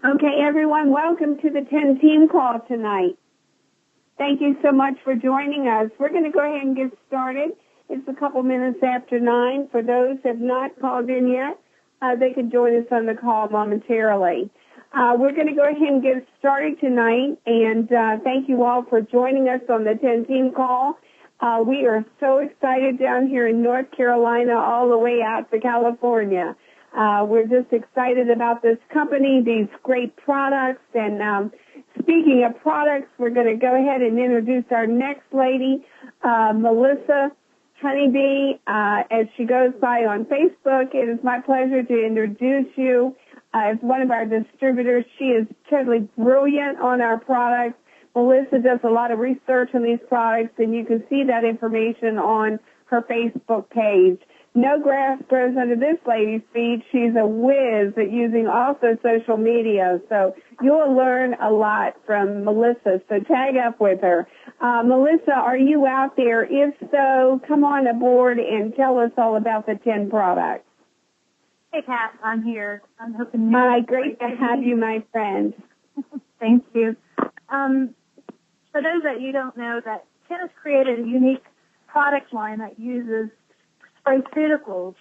Okay, everyone, welcome to the 10 team call tonight. Thank you so much for joining us. We're going to go ahead and get started. It's a couple minutes after 9. For those who have not called in yet, they can join us on the call momentarily. We're going to go ahead and get started tonight, and thank you all for joining us on the 10 team call. We are so excited down here in North Carolina all the way out to California. We're just excited about this company, these great products, and speaking of products, we're going to go ahead and introduce our next lady, Melissa Honeybee, as she goes by on Facebook. It is my pleasure to introduce you as one of our distributors. She is totally brilliant on our products. Melissa does a lot of research on these products, and you can see that information on her Facebook page. No grass grows under this lady's feet. She's a whiz at using also social media, so you'll learn a lot from Melissa, so tag up with her. Melissa, are you out there? If so, come on aboard and tell us all about the 10 products. Hey, Kat, I'm here. I'm hoping great to have you, my friend. Thank you. For those that you don't know, that 10 has created a unique product line that uses sprayceuticals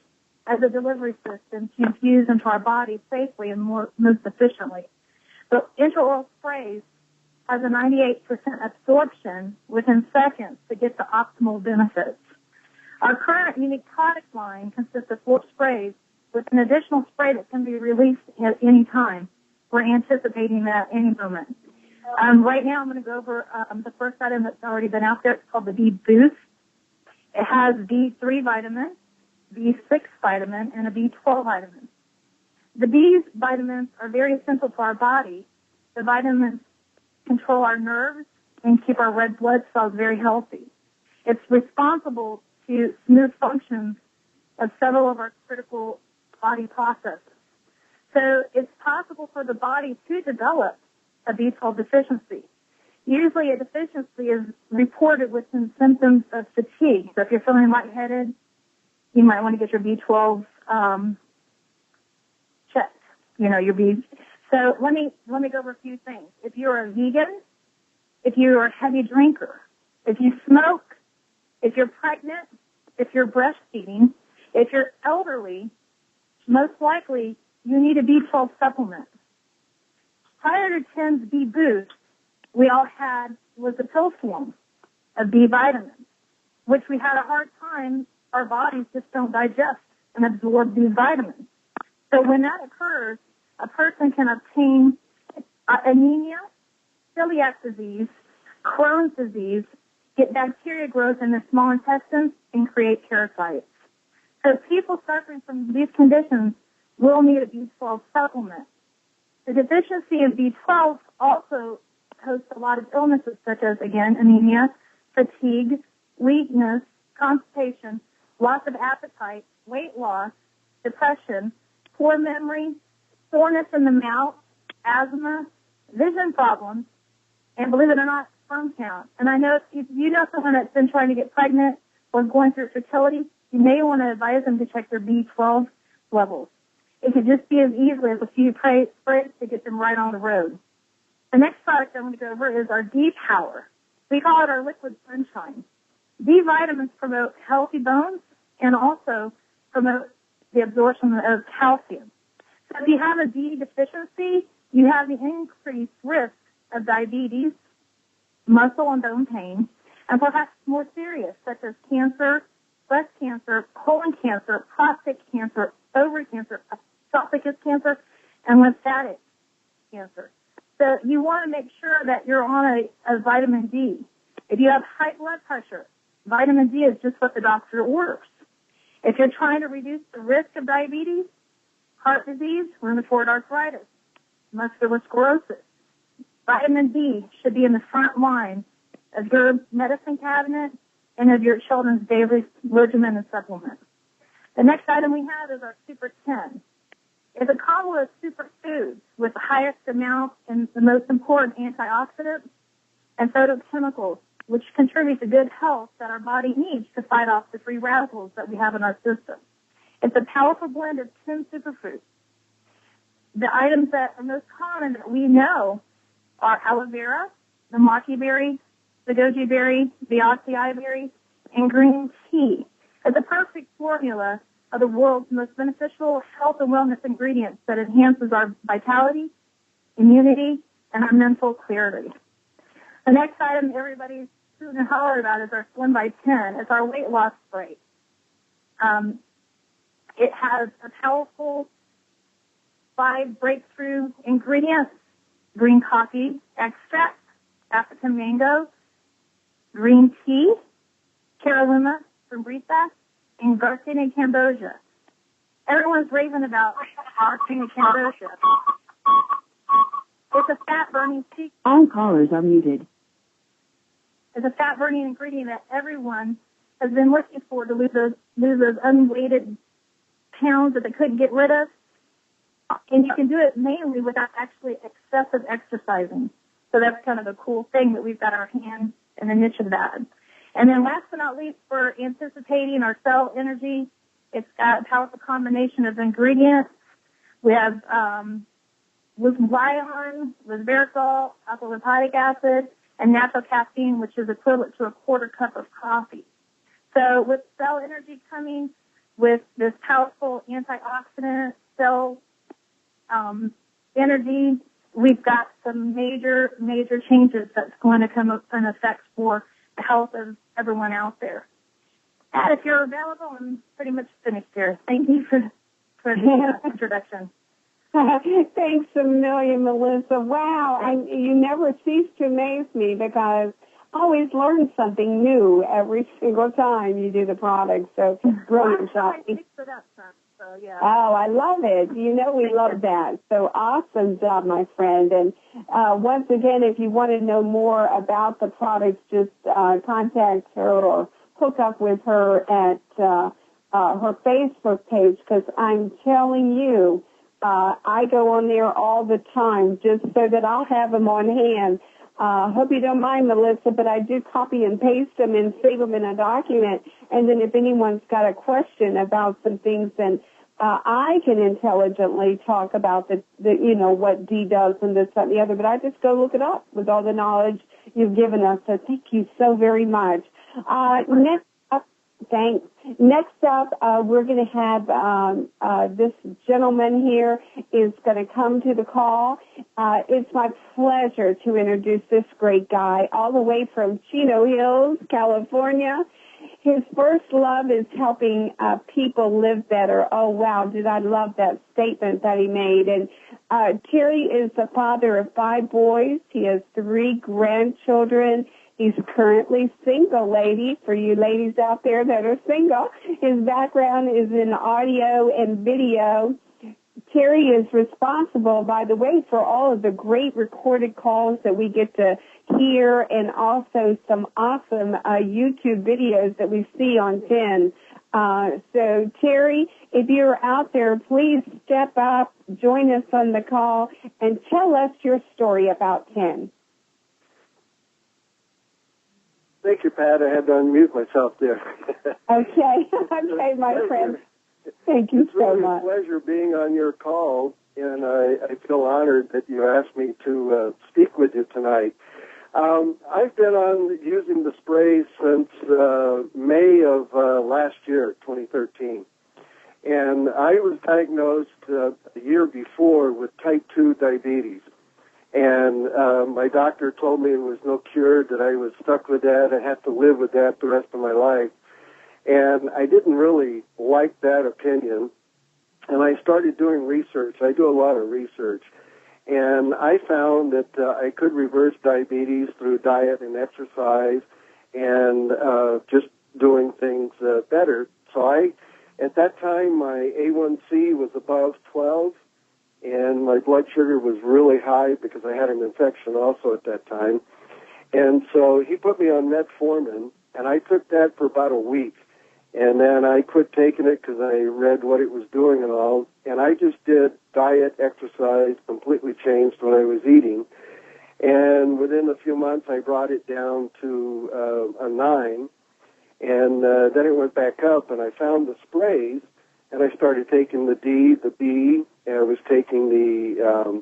as a delivery system to infuse into our body safely and most efficiently. The intraoral sprays has a 98% absorption within seconds to get the optimal benefits. Our current unique product line consists of 4 sprays with an additional spray that can be released at any time. We're anticipating that any moment. Right now I'm going to go over the first item that's already been out there. It's called the B Boost. It has B3 vitamin, B6 vitamin, and a B12 vitamin. The B vitamins are very essential to our body. The vitamins control our nerves and keep our red blood cells very healthy. It's responsible to smooth functions of several of our critical body processes. So it's possible for the body to develop a B12 deficiency. Usually a deficiency is reported with some symptoms of fatigue. So if you're feeling lightheaded, you might want to get your B12 checked, your B. So let me go over a few things. If you're a vegan, if you're a heavy drinker, if you smoke, if you're pregnant, if you're breastfeeding, if you're elderly, most likely you need a B12 supplement. Prior to 10's B Boost, we all had was a pill form of B vitamins, which we had a hard time. Our bodies just don't digest and absorb these vitamins. So when that occurs, a person can obtain anemia, celiac disease, Crohn's disease, get bacteria growth in the small intestines, and create parasites. So people suffering from these conditions will need a B12 supplement. The deficiency of B12 also hosts a lot of illnesses such as, again, anemia, fatigue, weakness, constipation, loss of appetite, weight loss, depression, poor memory, soreness in the mouth, asthma, vision problems, and believe it or not, sperm count. And I know if you know someone that's been trying to get pregnant or going through fertility, you may want to advise them to check their B12 levels. It could just be as easily as a few sprays to get them right on the road. The next product I'm going to go over is our D Power. We call it our liquid sunshine. D vitamins promote healthy bones and also promote the absorption of calcium. So if you have a D deficiency, you have the increased risk of diabetes, muscle and bone pain, and perhaps more serious, such as cancer, breast cancer, colon cancer, prostate cancer, ovary cancer, esophagus cancer, and lymphatic cancer. So you want to make sure that you're on a vitamin D. If you have high blood pressure, vitamin D is just what the doctor orders. If you're trying to reduce the risk of diabetes, heart disease, rheumatoid arthritis, muscular sclerosis, vitamin D should be in the front line of your medicine cabinet and of your children's daily regimen and supplements. The next item we have is our Super 10. It's a combo of superfoods with the highest amount and the most important antioxidants and phytochemicals, which contribute to good health that our body needs to fight off the free radicals that we have in our system. It's a powerful blend of 10 superfoods. the items that are most common that we know are aloe vera, the maki berry, the goji berry, the acai berry, and green tea. It's a perfect formula of the world's most beneficial health and wellness ingredients that enhances our vitality, immunity, and our mental clarity. The next item everybody's hooting and hollering about is our Slim by 10. It's our weight loss spray. It has a powerful 5 breakthrough ingredients: green coffee extract, African mango, green tea, Carolina from Brisa, and Garcinia Cambogia. Everyone's raving about Garcinia Cambogia. It's a fat-burning secret. All callers are muted. It's a fat-burning ingredient that everyone has been looking for to lose those unweighted pounds that they couldn't get rid of. And you can do it mainly without actually excessive exercising. So that's kind of a cool thing that we've got our hand in the niche of that. And then last but not least, for anticipating our cell energy, it's got a powerful combination of ingredients. We have glutathione, resveratrol, alpha-lipoic acid, and natural caffeine, which is equivalent to a quarter cup of coffee. So with cell energy coming with this powerful antioxidant cell energy, we've got some major changes that's going to come up in effect for the health of everyone out there. And if you're available, I'm pretty much finished here. Thank you for the introduction. Thanks a million, Melissa. Wow, you never cease to amaze me because I always learn something new every single time you do the product. So brilliant job. So, yeah. Oh, I love it. You know we love that. So awesome job, my friend. And once again, if you want to know more about the products, just contact her or hook up with her at her Facebook page, because I'm telling you, I go on there all the time just so that I'll have them on hand. Hope you don't mind, Melissa, but I do copy and paste them and save them in a document. And then if anyone's got a question about some things, then I can intelligently talk about the what D does and this, that, and the other. But I just go look it up with all the knowledge you've given us. So thank you so very much. Next up, thanks. Next up, we're going to have this gentleman here is going to come to the call. It's my pleasure to introduce this great guy all the way from Chino Hills, California. His first love is helping people live better. Oh, wow, did I love that statement that he made. And Terry is the father of 5 boys. He has 3 grandchildren. He's currently single, ladies, for you ladies out there that are single. His background is in audio and video. Terry is responsible, by the way, for all of the great recorded calls that we get to hear and also some awesome YouTube videos that we see on 10. So, Terry, if you're out there, please step up, join us on the call, and tell us your story about 10. Thank you, Pat. I had to unmute myself there. Okay, my friend. Thank you so much. It's really a pleasure being on your call, and I feel honored that you asked me to speak with you tonight. I've been on using the spray since May of last year, 2013. And I was diagnosed a year before with type 2 diabetes. And my doctor told me there was no cure, that I was stuck with that. I had to live with that the rest of my life. And I didn't really like that opinion. And I started doing research. I do a lot of research. And I found that I could reverse diabetes through diet and exercise and just doing things better. So at that time, my A1C was above 12. And my blood sugar was really high because I had an infection also at that time. And so he put me on metformin, and I took that for about a week. And then I quit taking it because I read what it was doing and all. And I just did diet, exercise, completely changed what I was eating. And within a few months, I brought it down to a 9. And then it went back up, and I found the sprays. And I started taking the D, the B, and I was taking the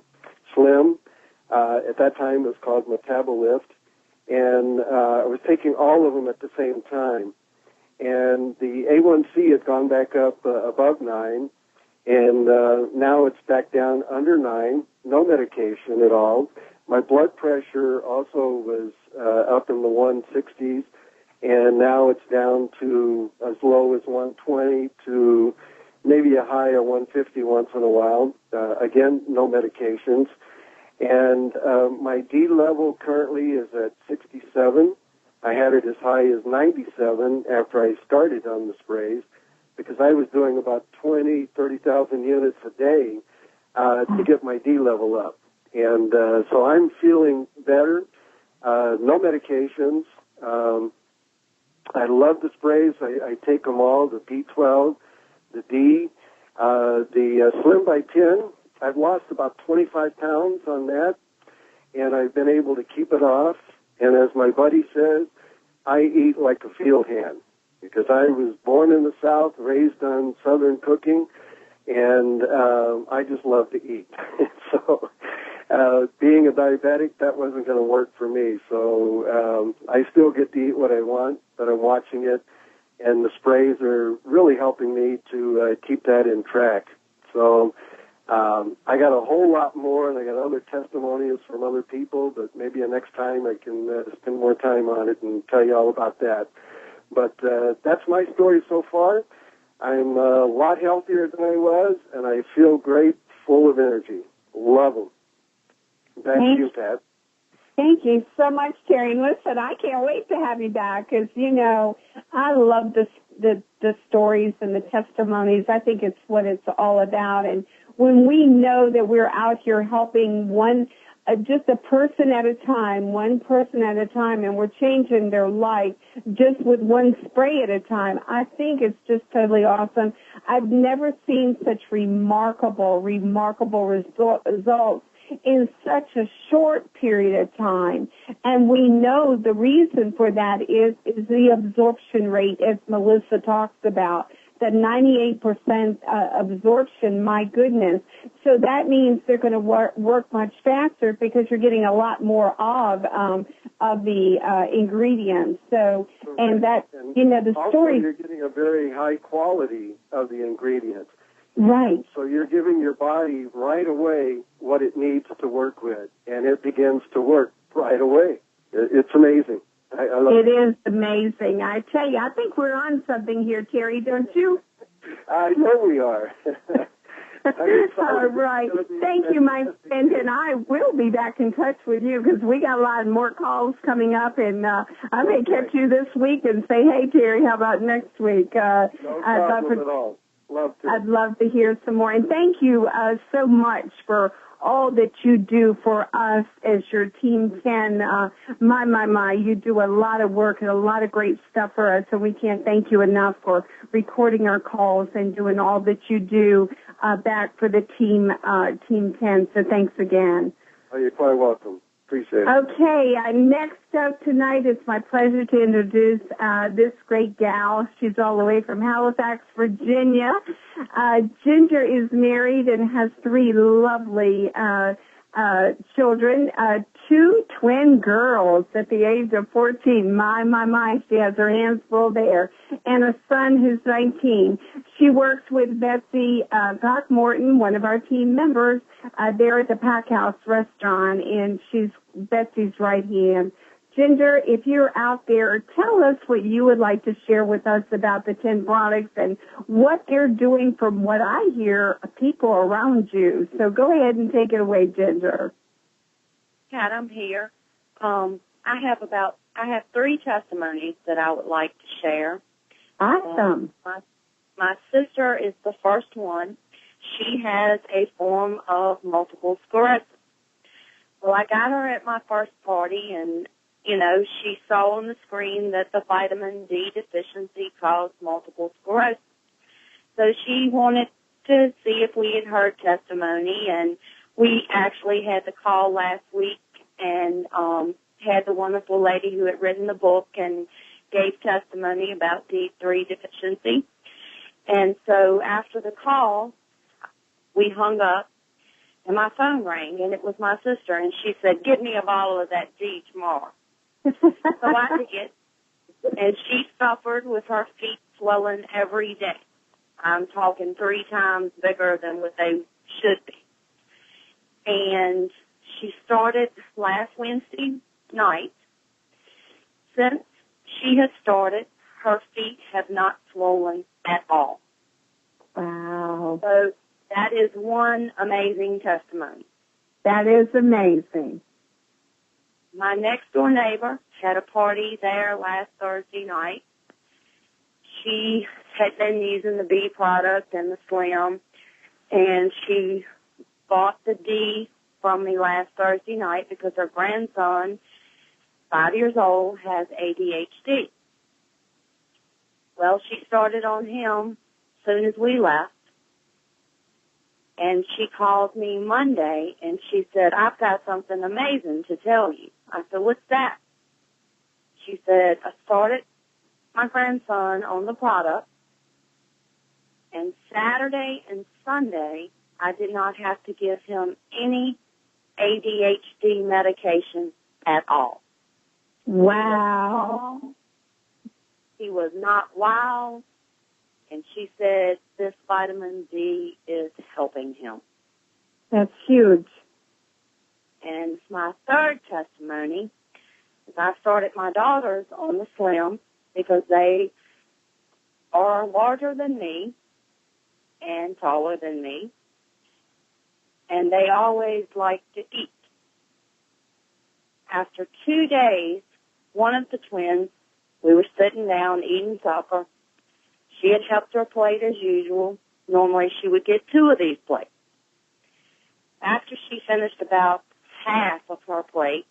Slim. At that time, it was called Metabolift, and I was taking all of them at the same time. And the A1C had gone back up above 9, and now it's back down under 9, no medication at all. My blood pressure also was up in the 160s, and now it's down to as low as 120 to maybe a high of 150 once in a while. Again, no medications. And my D level currently is at 67. I had it as high as 97 after I started on the sprays because I was doing about 30,000 units a day to get my D level up. And so I'm feeling better. No medications. I love the sprays. I take them all, the B12, the D, the Slim by 10. I've lost about 25 pounds on that, and I've been able to keep it off. And as my buddy says, I eat like a field hand because I was born in the South, raised on Southern cooking, and I just love to eat. So being a diabetic, that wasn't going to work for me. So I still get to eat what I want, but I'm watching it, and the sprays are really helping me to keep that in track. So I got a whole lot more, and I got other testimonials from other people, but maybe next time I can spend more time on it and tell you all about that. But that's my story so far. I'm a lot healthier than I was, and I feel great, full of energy. Love them. Back to you, Pat. Thank you so much, Terry. And listen, I can't wait to have you back because, you know, I love the stories and the testimonies. I think it's what it's all about. And when we know that we're out here helping just a person at a time, one person at a time, and we're changing their life just with one spray at a time, I think it's just totally awesome. I've never seen such remarkable results in such a short period of time. And we know the reason for that is the absorption rate, as Melissa talks about, the 98% absorption, my goodness. So that means they're going to work much faster because you're getting a lot more of the ingredients. So, and that, you know, the story. Also, you're getting a very high quality of the ingredients. Right. So you're giving your body right away what it needs to work with, and it begins to work right away. It's amazing. I love it. It is amazing. I tell you, I think we're on something here, Terry, don't you? I know we are. All right. Thank you, my friend, and I will be back in touch with you because we got a lot more calls coming up, and I may catch you this week and say, hey, Terry, how about next week? No problem at all. I'd love to hear some more. And thank you so much for all that you do for us as your Team 10. My, you do a lot of work and a lot of great stuff for us, and we can't thank you enough for recording our calls and doing all that you do back for the Team 10. So thanks again. Oh, you're quite welcome. Appreciate it. Okay, next up tonight, it's my pleasure to introduce this great gal. She's all the way from Halifax, Virginia. Ginger is married and has 3 lovely children, 2 twin girls at the age of 14. My, she has her hands full there. And a son who's 19. She works with Betsy Throckmorton, one of our team members, there at the Pack House restaurant, and she's Betsy's right hand. Ginger, if you're out there, tell us what you would like to share with us about the 10 products and what they're doing from what I hear people around you. So go ahead and take it away, Ginger. Pat, I'm here. I have 3 testimonies that I would like to share. Awesome. My sister is the first one. She has a form of multiple sclerosis. Well, I got her at my first party, and you know, she saw on the screen that the vitamin D deficiency caused multiple sclerosis. So she wanted to see if we had heard testimony, and we actually had the call last week and had the wonderful lady who had written the book and gave testimony about D3 deficiency. And so after the call, we hung up, and my phone rang, and it was my sister, and she said, "Get me a bottle of that D tomorrow." So I did, and she suffered with her feet swelling every day. I'm talking 3 times bigger than what they should be. And she started last Wednesday night. Since she has started, her feet have not swollen at all. Wow. So that is one amazing testimony. That is amazing. My next door neighbor had a party there last Thursday night. She had been using the B product and the Slim, and she bought the D from me last Thursday night because her grandson, 5 years old, has ADHD. Well, she started on him as soon as we left, and she called me Monday, and she said, "I've got something amazing to tell you." I said, "What's that?" She said, "I started my grandson on the product, and Saturday and Sunday, I did not have to give him any ADHD medication at all." Wow. He was not wild, and she said this vitamin D is helping him. That's huge. And my third testimony is I started my daughters on the Slim because they are larger than me and taller than me, and they always like to eat. After 2 days, one of the twins, we were sitting down eating supper. She had helped her plate as usual. Normally she would get 2 of these plates. After she finished about half of her plate,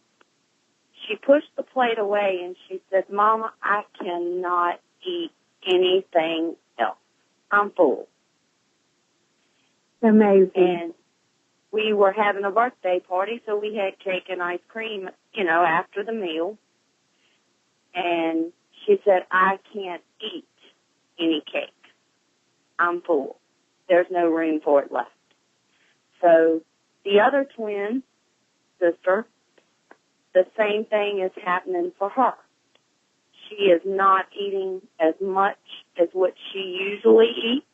she pushed the plate away and she said, "Mama, I cannot eat anything else. I'm full." Amazing. And we were having a birthday party, so we had cake and ice cream, after the meal. And she said, "I can't eat any cake. I'm full. There's no room for it left." So the other twin sister, the same thing is happening for her. She is not eating as much as what she usually eats.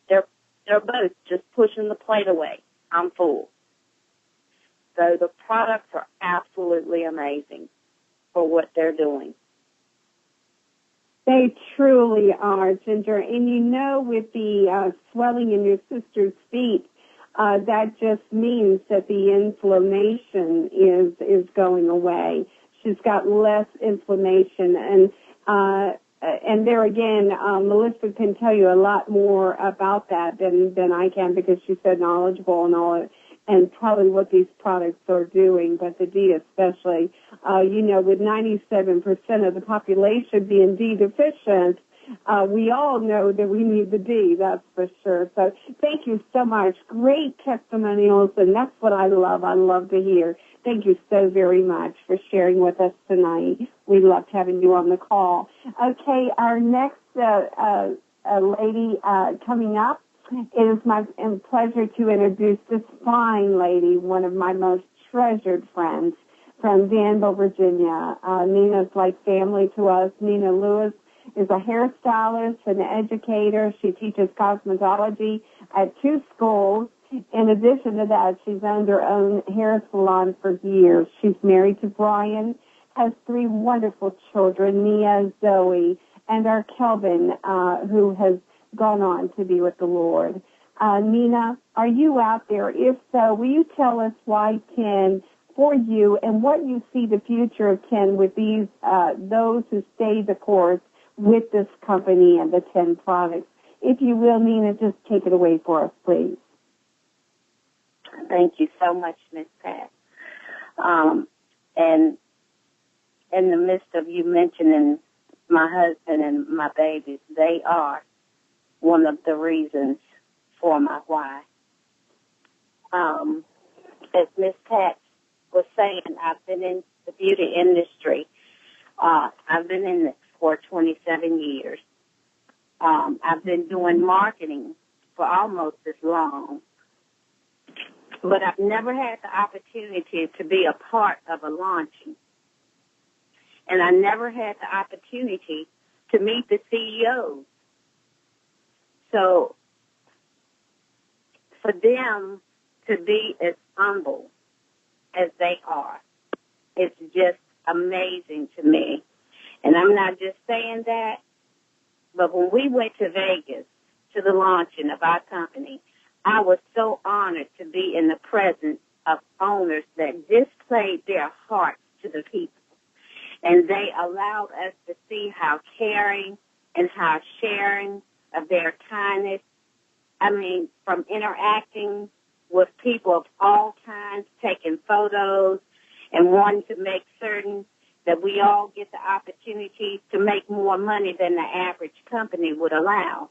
They're both just pushing the plate away. I'm full. So the products are absolutely amazing for what they're doing. They truly are, Ginger. And with the swelling in your sister's feet, that just means that the inflammation is going away. She's got less inflammation, and there again, Melissa can tell you a lot more about that than I can because she's so knowledgeable and all, and probably what these products are doing. But the D especially, with 97% of the population being D deficient, we all know that we need the D, that's for sure. So thank you so much. Great testimonials, and that's what I love. I love to hear. Thank you so very much for sharing with us tonight. We loved having you on the call. Okay, our next lady coming up, it is my pleasure to introduce this fine lady, one of my most treasured friends from Danville, Virginia. Nina's like family to us. Nina Lewis is a hairstylist and an educator. She teaches cosmetology at 2 schools. In addition to that, she's owned her own hair salon for years. She's married to Brian, has 3 wonderful children, Mia, Zoe, and our Kelvin, who has gone on to be with the Lord. Nina, are you out there? If so, will you tell us why 10 for you and what you see the future of 10 with these, those who stay the course with this company and the 10 products? If you will, Nina, just take it away for us, please. Thank you so much, Miss Pat. And in the midst of you mentioning my husband and my babies, they are one of the reasons for my why. As Miss Pat was saying, I've been in the beauty industry. I've been in it for 27 years. I've been doing marketing for almost as long. But I've never had the opportunity to be a part of a launching. And I never had the opportunity to meet the CEOs. So for them to be as humble as they are, it's just amazing to me. And I'm not just saying that, but when we went to Vegas to the launching of our company, I was so honored to be in the presence of owners that displayed their hearts to the people. And they allowed us to see how caring and how sharing of their kindness, I mean, from interacting with people of all kinds, taking photos, and wanting to make certain that we all get the opportunity to make more money than the average company would allow.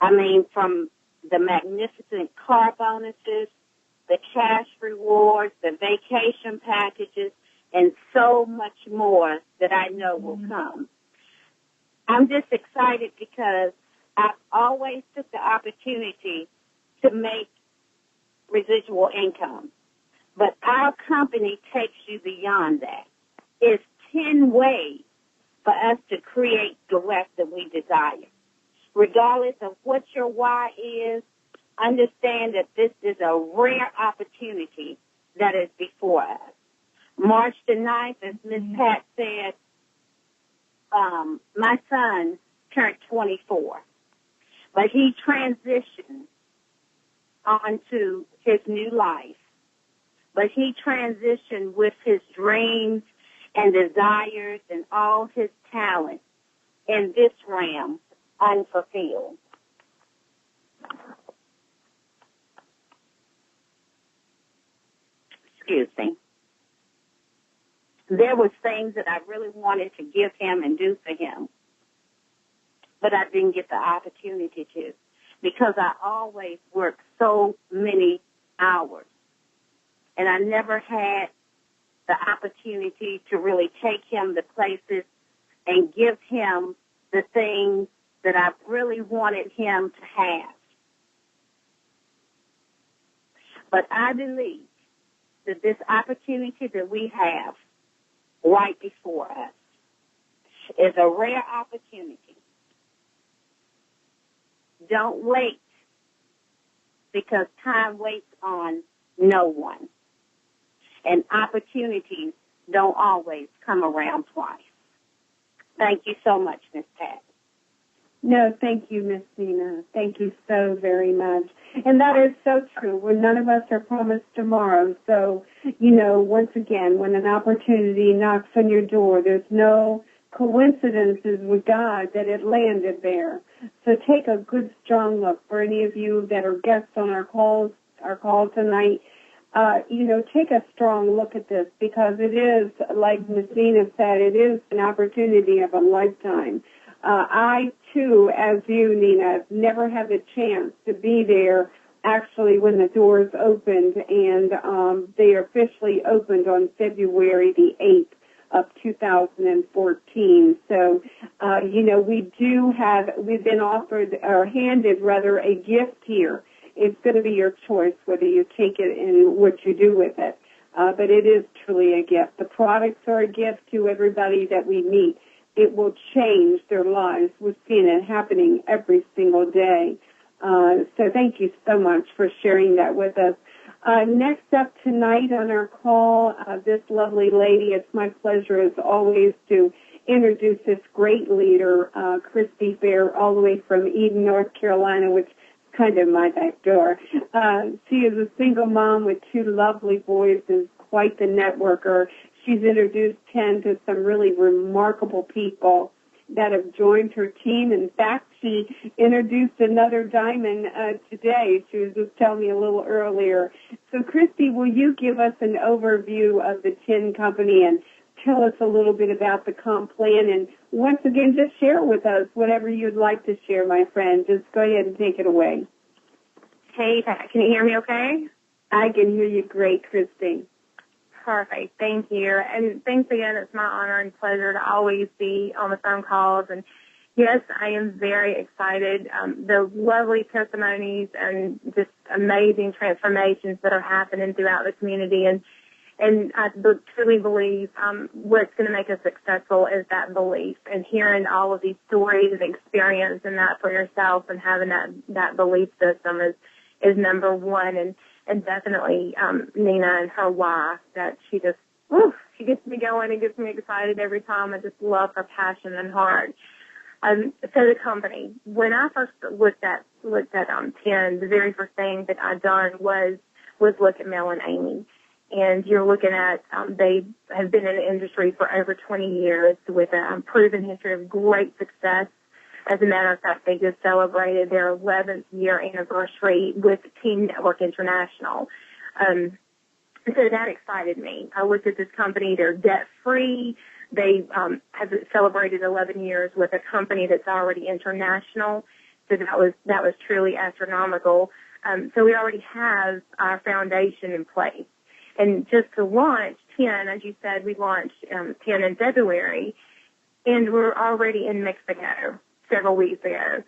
I mean, from the magnificent car bonuses, the cash rewards, the vacation packages, and so much more that I know will come. I'm just excited because I've always took the opportunity to make residual income. But our company takes you beyond that. It's 10 ways for us to create the wealth that we desire. Regardless of what your why is, understand that this is a rare opportunity that is before us. March the 9th, as Ms. Pat said, my son turned 24, but he transitioned onto his new life. But he transitioned with his dreams and desires and all his talents in this realm unfulfilled. Excuse me. There was things that I really wanted to give him and do for him, but I didn't get the opportunity to because I always worked so many hours, and I never had the opportunity to really take him to places and give him the things that I really wanted him to have. But I believe that this opportunity that we have right before us is a rare opportunity. Don't wait, because time waits on no one. And opportunities don't always come around twice. Thank you so much, Ms. Pat. No, thank you, Miss Nina. Thank you so very much. And that is so true. Well, none of us are promised tomorrow. So, once again, when an opportunity knocks on your door, there's no coincidences with God that it landed there. So take a good, strong look. For any of you that are guests on our call tonight, take a strong look at this, because it is, like Ms. Nina said, it is an opportunity of a lifetime. I, too, as you, Nina, never had the chance to be there actually when the doors opened, and they officially opened on February the 8th of 2014. So, we've been offered, or handed rather, a gift here. It's going to be your choice whether you take it and what you do with it. But it is truly a gift. The products are a gift to everybody that we meet. It will change their lives. We're seeing it happening every single day. So thank you so much for sharing that with us. Next up tonight on our call, this lovely lady, it's my pleasure as always to introduce this great leader, Christy Fair, all the way from Eden, North Carolina, which is kind of my back door. She is a single mom with two lovely boys and quite the networker. She's introduced Ken to some really remarkable people that have joined her team. In fact, she introduced another diamond today. She was just telling me a little earlier. So, Christy, will you give us an overview of the TIN company and tell us a little bit about the comp plan? And once again, just share with us whatever you'd like to share, my friend. Just go ahead and take it away. Hey, Pat, can you hear me okay? I can hear you great, Christy. Perfect. Thank you. And thanks again. It's my honor and pleasure to always be on the phone calls and Yes, I am very excited. The lovely testimonies and just amazing transformations that are happening throughout the community. And I truly believe what's going to make us successful is that belief, and hearing all of these stories and experiencing that for yourself and having that belief system is number one. And definitely Nina and her why, that she just, she gets me going and gets me excited every time. I just love her passion and heart. So the company, when I first looked at 10, the very first thing that I done was look at Mel and Amy. And you're looking at, they have been in the industry for over 20 years with a proven history of great success. As a matter of fact, they just celebrated their 11th year anniversary with Team Network International. So that excited me. I looked at this company, they're debt-free. They have celebrated 11 years with a company that's already international. So that was truly astronomical. So we already have our foundation in place. And just to launch 10, as you said, we launched 10 in February, and we're already in Mexico several weeks ago.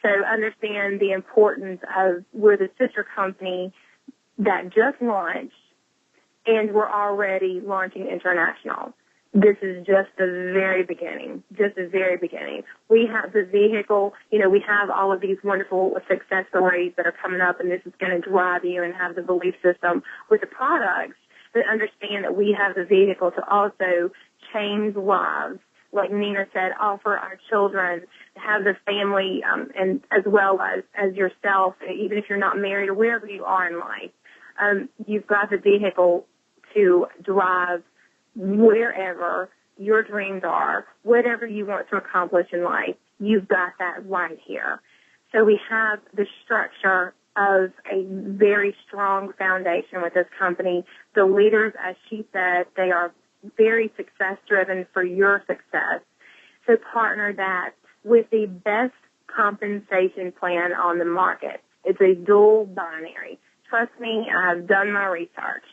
So understand the importance of we're the sister company that just launched, and we're already launching international. This is just the very beginning, We have the vehicle, we have all of these wonderful success stories that are coming up, and this is going to drive you and have the belief system with the products, but understand that we have the vehicle to also change lives. Like Nina said, offer our children, have the family, and as well as yourself, even if you're not married or wherever you are in life, you've got the vehicle to drive wherever your dreams are, whatever you want to accomplish in life, you've got that right here. So we have the structure of a very strong foundation with this company. The leaders, as she said, they are very success-driven for your success. So partner that with the best compensation plan on the market. It's a dual binary. Trust me, I've done my research.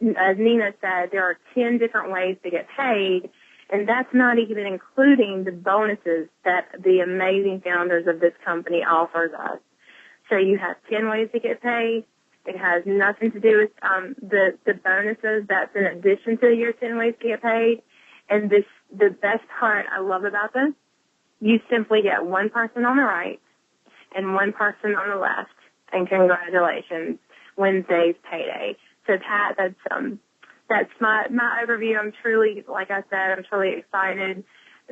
As Nina said, there are 10 different ways to get paid, and that's not even including the bonuses that the amazing founders of this company offers us. So you have 10 ways to get paid. It has nothing to do with the bonuses. That's in addition to your 10 ways to get paid. And the best part I love about this, you simply get one person on the right and one person on the left, and congratulations, Wednesday's payday. So that's my overview. I'm truly, like I said, I'm truly excited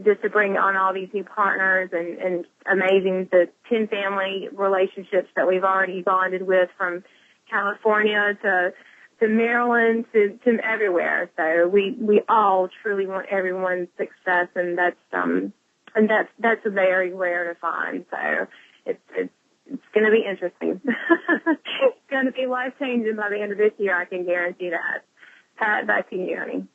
just to bring on all these new partners and amazing the 10 family relationships that we've already bonded with, from California to Maryland to everywhere. So we all truly want everyone's success, and that's very rare to find. So it's going to be interesting. It's going to be life-changing by the end of this year, I can guarantee that. Pat, back to you, honey.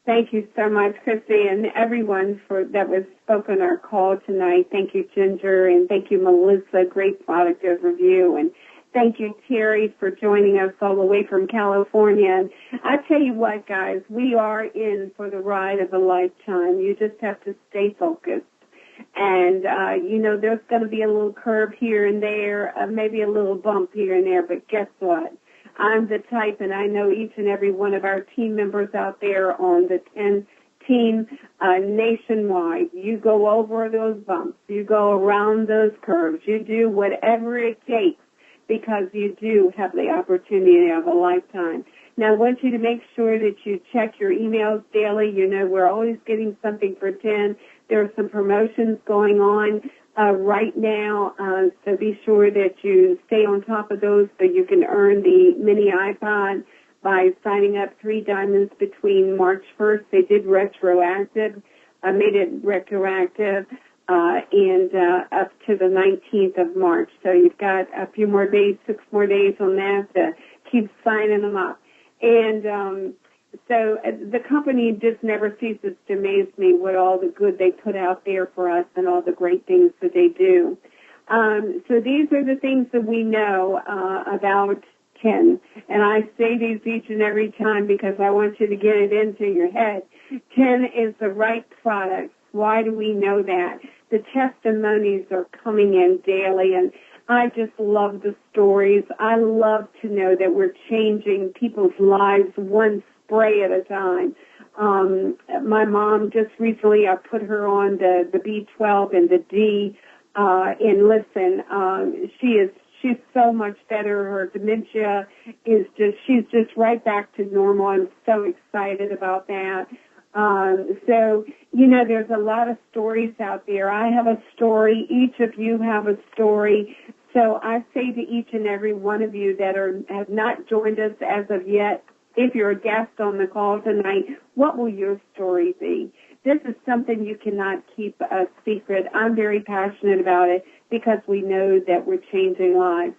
Thank you so much, Christy, and everyone that was spoke on our call tonight. Thank you, Ginger, and thank you, Melissa. Great product overview. And thank you, Terry, for joining us all the way from California. And I tell you what, guys, we are in for the ride of a lifetime. You just have to stay focused. And, there's going to be a little curve here and there, maybe a little bump here and there, but guess what? I'm the type, and I know each and every one of our team members out there on the 10 team nationwide, you go over those bumps, you go around those curves, you do whatever it takes, because you do have the opportunity of a lifetime. Now, I want you to make sure that you check your emails daily. We're always getting something for 10. There are some promotions going on right now, so be sure that you stay on top of those so you can earn the mini iPod by signing up 3 Diamonds between March 1st. They did made it retroactive, and up to the 19th of March. So you've got a few more days, 6 more days on that to keep signing them up. And so the company just never ceases to amaze me with all the good they put out there for us and all the great things that they do. So these are the things that we know about 10. And I say these each and every time because I want you to get it into your head. 10 is the right products Why do we know that? The testimonies are coming in daily, and I just love the stories. I love to know that we're changing people's lives one spray at a time. My mom just recently, I put her on the B12 and the D, and listen, she's so much better. Her dementia she's just right back to normal. I'm so excited about that. So, there's a lot of stories out there. I have a story. Each of you have a story. So I say to each and every one of you that have not joined us as of yet, if you're a guest on the call tonight, what will your story be? This is something you cannot keep a secret. I'm very passionate about it because we know that we're changing lives.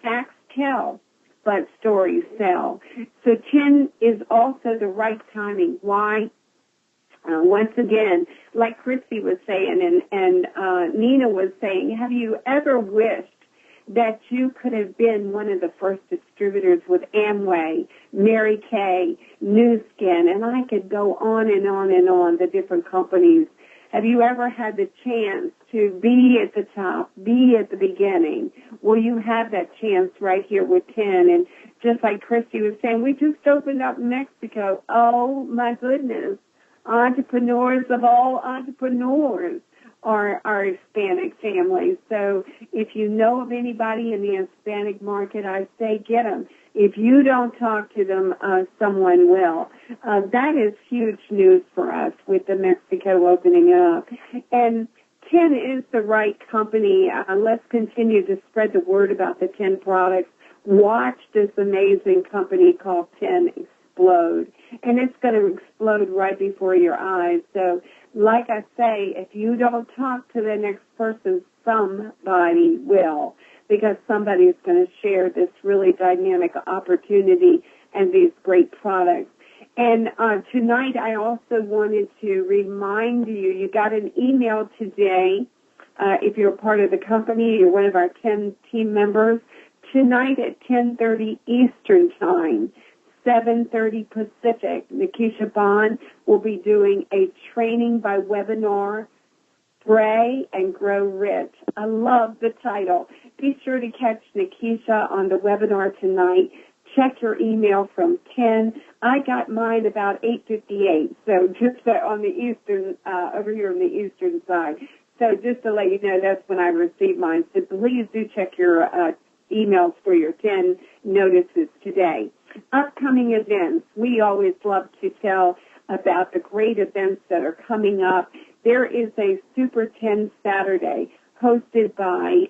Facts tell, but stories sell. So 10 is also the right timing. Why? Once again, like Christy was saying and Nina was saying, have you ever wished that you could have been one of the first distributors with Amway, Mary Kay, Nu Skin, and I could go on and on and on, the different companies. Have you ever had the chance to be at the top, be at the beginning? Well, you have that chance right here with 10. And just like Christy was saying, we just opened up Mexico. Oh, my goodness. Entrepreneurs of all entrepreneurs are Hispanic families. So if you know of anybody in the Hispanic market, I say get them. If you don't talk to them, someone will. That is huge news for us with the Mexico opening up. And 10 is the right company. Let's continue to spread the word about the 10 products. Watch this amazing company called 10 explode. And it's going to explode right before your eyes. So, like I say, if you don't talk to the next person, somebody will, because somebody is going to share this really dynamic opportunity and these great products. And tonight I also wanted to remind you, you got an email today, if you're a part of the company, you're one of our 10 team members, tonight at 10:30 Eastern Time, 7:30 Pacific, Nikisha Bond will be doing a training by webinar, Spray and Grow Rich. I love the title. Be sure to catch Nikisha on the webinar tonight. Check your email from 10. I got mine about 8:58, so just on the Eastern, over here on the Eastern side. So just to let you know, that's when I received mine. So please do check your emails for your 10 notices today. Upcoming events. We always love to tell about the great events that are coming up. There is a Super 10 Saturday hosted by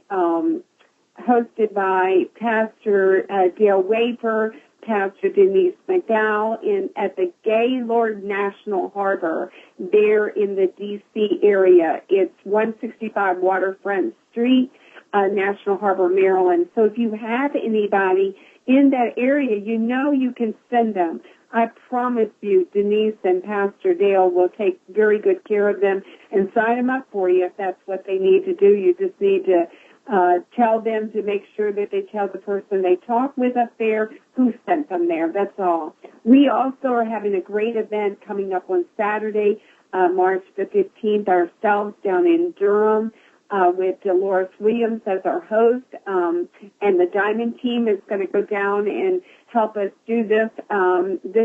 Pastor Dale Wafer, Pastor Denise McDowell at the Gaylord National Harbor there in the D.C. area. It's 165 Waterfront Street, National Harbor, Maryland. So if you have anybody in that area, you can send them. I promise you, Denise and Pastor Dale will take very good care of them and sign them up for you if that's what they need to do. You just need to tell them to make sure that they tell the person they talk with up there who sent them there. That's all. We also are having a great event coming up on Saturday, March the 15th, ourselves down in Durham, with Dolores Williams as our host, and the Diamond team is going to go down and help us do this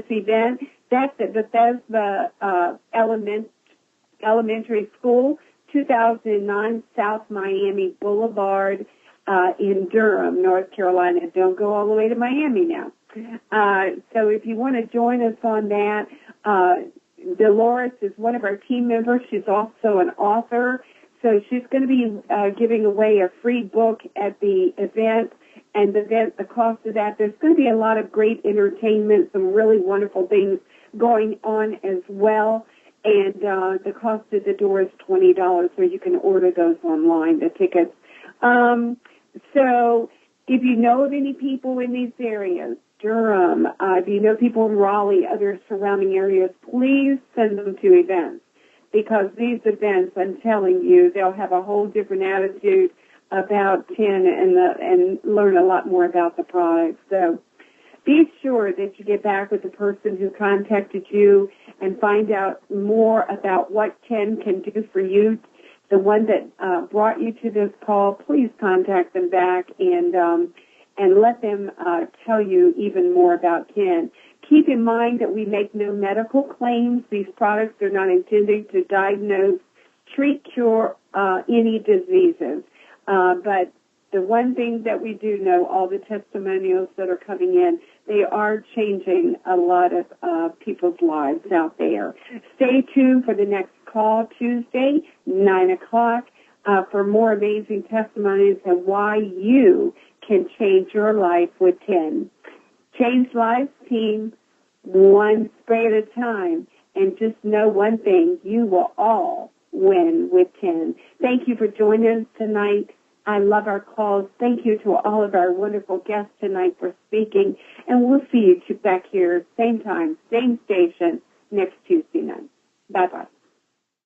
event. That's at Bethesda Elementary School, 2009 South Miami Boulevard in Durham, North Carolina. Don't go all the way to Miami now. So if you want to join us on that, Dolores is one of our team members. She's also an author. So she's going to be giving away a free book at the event, and the cost of that, there's going to be a lot of great entertainment, some really wonderful things going on as well, and the cost of the door is $20, so you can order those online, the tickets. So if you know of any people in these areas, Durham, if you know people in Raleigh, other surrounding areas, please send them to events. Because these events, I'm telling you, they'll have a whole different attitude about 10 and learn a lot more about the product. So be sure that you get back with the person who contacted you and find out more about what Ken can do for you. The one that brought you to this call, please contact them back and let them tell you even more about Ken. Keep in mind that we make no medical claims. These products are not intended to diagnose, treat, cure any diseases. But the one thing that we do know, all the testimonials that are coming in, they are changing a lot of people's lives out there. Stay tuned for the next call Tuesday, 9 o'clock, for more amazing testimonies and why you can change your life with Ken. Change lives, team, one spray at a time. And just know one thing, you will all win with Ken. Thank you for joining us tonight. I love our calls. Thank you to all of our wonderful guests tonight for speaking. And we'll see you back here, same time, same station, next Tuesday night. Bye-bye.